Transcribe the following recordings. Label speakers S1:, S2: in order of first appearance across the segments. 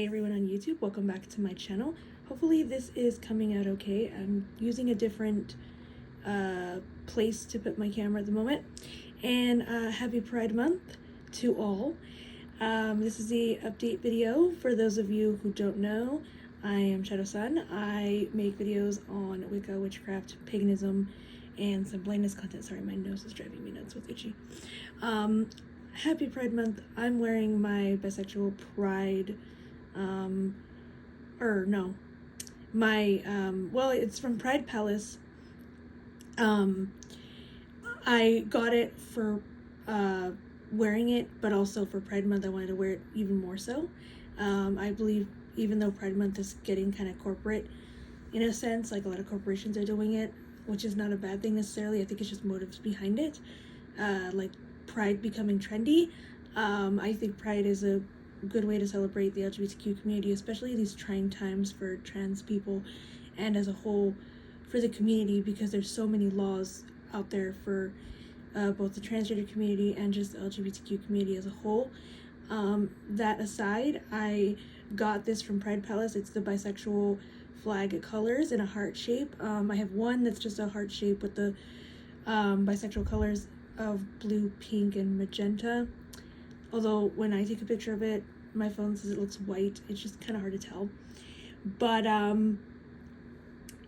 S1: Hey everyone on YouTube, welcome back to my channel. Hopefully this is coming out okay. I'm using a different place to put my camera at the moment. And happy Pride Month to all. This is the update video. For those of you who don't know, I am Shadowsun. I make videos on Wicca, witchcraft, paganism, and some blindness content. Sorry, my nose is driving me nuts with itchy. Happy Pride Month. I'm wearing my bisexual pride it's from Pride Palace. I got it for wearing it, but also for Pride Month I wanted to wear it even more so. I believe even though Pride Month is getting kind of corporate in a sense, like a lot of corporations are doing it, which is not a bad thing necessarily. I think it's just motives behind it, like Pride becoming trendy. I think Pride is a good way to celebrate the LGBTQ community, especially these trying times for trans people and as a whole for the community, because there's so many laws out there for both the transgender community and just the LGBTQ community as a whole. That aside, I got this from Pride Palace. It's the bisexual flag colors in a heart shape. I have one that's just a heart shape with the bisexual colors of blue, pink, and magenta. Although when I take a picture of it, my phone says it looks white. It's just kind of hard to tell. But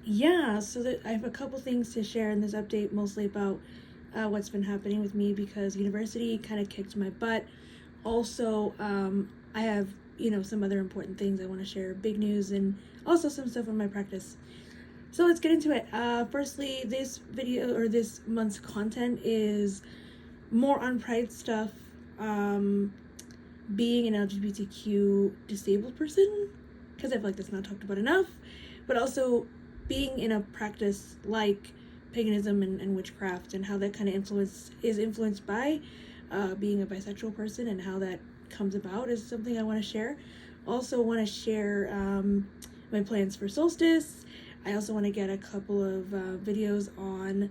S1: yeah, so I have a couple things to share in this update, mostly about what's been happening with me, because university kind of kicked my butt. Also, I have, some other important things I want to share, big news, and also some stuff on my practice. So let's get into it. Firstly, this video or this month's content is more on Pride stuff. Being an LGBTQ disabled person, because I feel like that's not talked about enough, but also being in a practice like paganism and witchcraft, and how that kind of is influenced by being a bisexual person, and how that comes about is something I want to share. Also want to share my plans for solstice. I also want to get a couple of videos on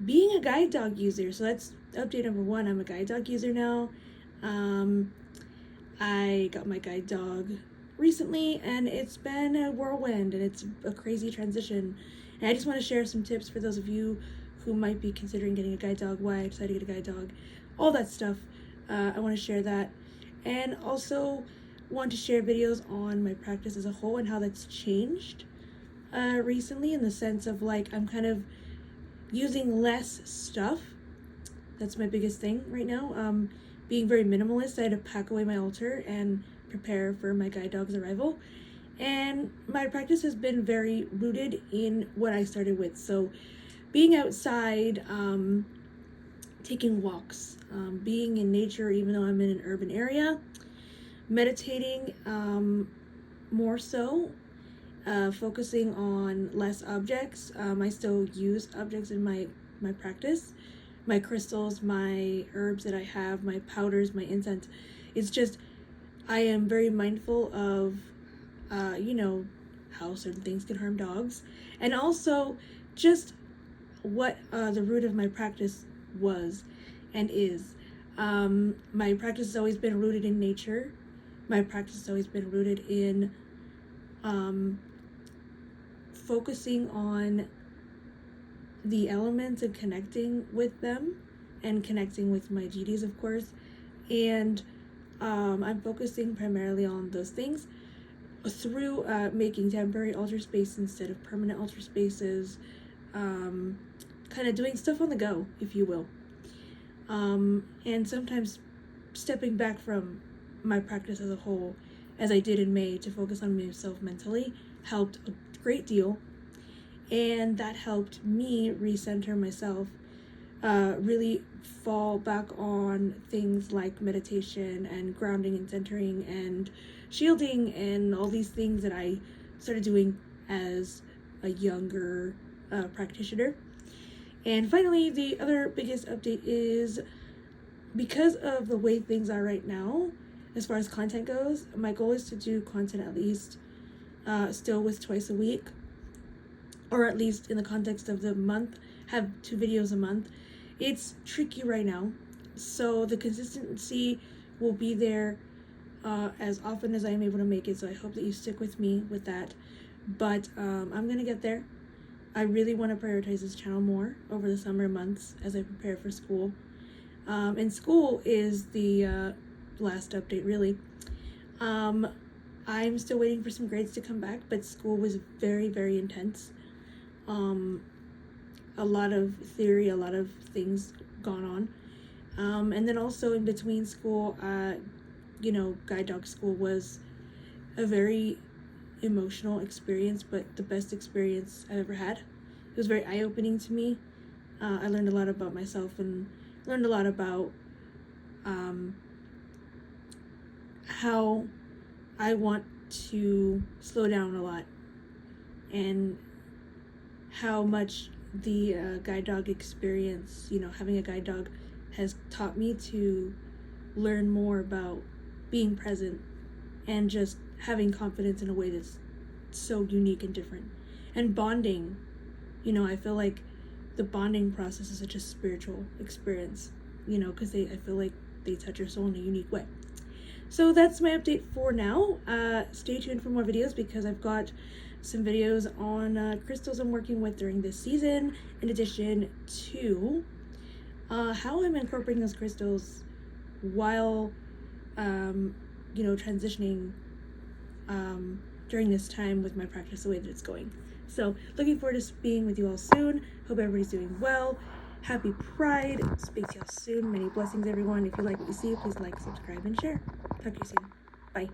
S1: being a guide dog user. So that's update number one. I'm a guide dog user now. I got my guide dog recently, and it's been a whirlwind, and it's a crazy transition. And I just want to share some tips for those of you who might be considering getting a guide dog, why I decided to get a guide dog, all that stuff. I want to share that, and also want to share videos on my practice as a whole and how that's changed recently, in the sense of like I'm kind of using less stuff. That's my biggest thing right now. Being very minimalist. I had to pack away my altar and prepare for my guide dog's arrival. And my practice has been very rooted in what I started with. So being outside, taking walks, being in nature, even though I'm in an urban area, meditating more so, focusing on less objects. I still use objects in my practice. My crystals, my herbs that I have, my powders, my incense. It's just, I am very mindful of, how certain things can harm dogs. And also just what the root of my practice was and is. My practice has always been rooted in nature. My practice has always been rooted in focusing on the elements and connecting with them, and connecting with my deities, of course. And I'm focusing primarily on those things through making temporary altar space instead of permanent altar spaces, kind of doing stuff on the go, if you will. And sometimes stepping back from my practice as a whole, as I did in May, to focus on myself mentally, helped a great deal. And that helped me recenter myself, really fall back on things like meditation and grounding and centering and shielding and all these things that I started doing as a younger practitioner. And finally, the other biggest update is, because of the way things are right now, as far as content goes, my goal is to do content at least still with twice a week, or at least in the context of the month, have 2 videos a month. It's tricky right now, so the consistency will be there as often as I am able to make it, so I hope that you stick with me with that. But I'm gonna get there. I really want to prioritize this channel more over the summer months as I prepare for school. And school is the last update, really. I'm still waiting for some grades to come back, but school was very, very intense. A lot of theory, a lot of things gone on. And then also in between school, guide dog school was a very emotional experience, but the best experience I've ever had. It was very eye-opening to me. I learned a lot about myself and learned a lot about how I want to slow down a lot, and how much the guide dog experience, having a guide dog, has taught me to learn more about being present and just having confidence in a way that's so unique and different. And bonding, I feel like the bonding process is such a spiritual experience, because I feel like they touch your soul in a unique way. So that's my update for now. Stay tuned for more videos, because I've got some videos on crystals I'm working with during this season, in addition to how I'm incorporating those crystals while transitioning during this time with my practice, the way that it's going. So looking forward to being with you all soon. Hope everybody's doing well. Happy Pride. Speak to y'all soon. Many blessings, everyone. If you like what you see, please like, subscribe, and share. Talk to you soon. Bye.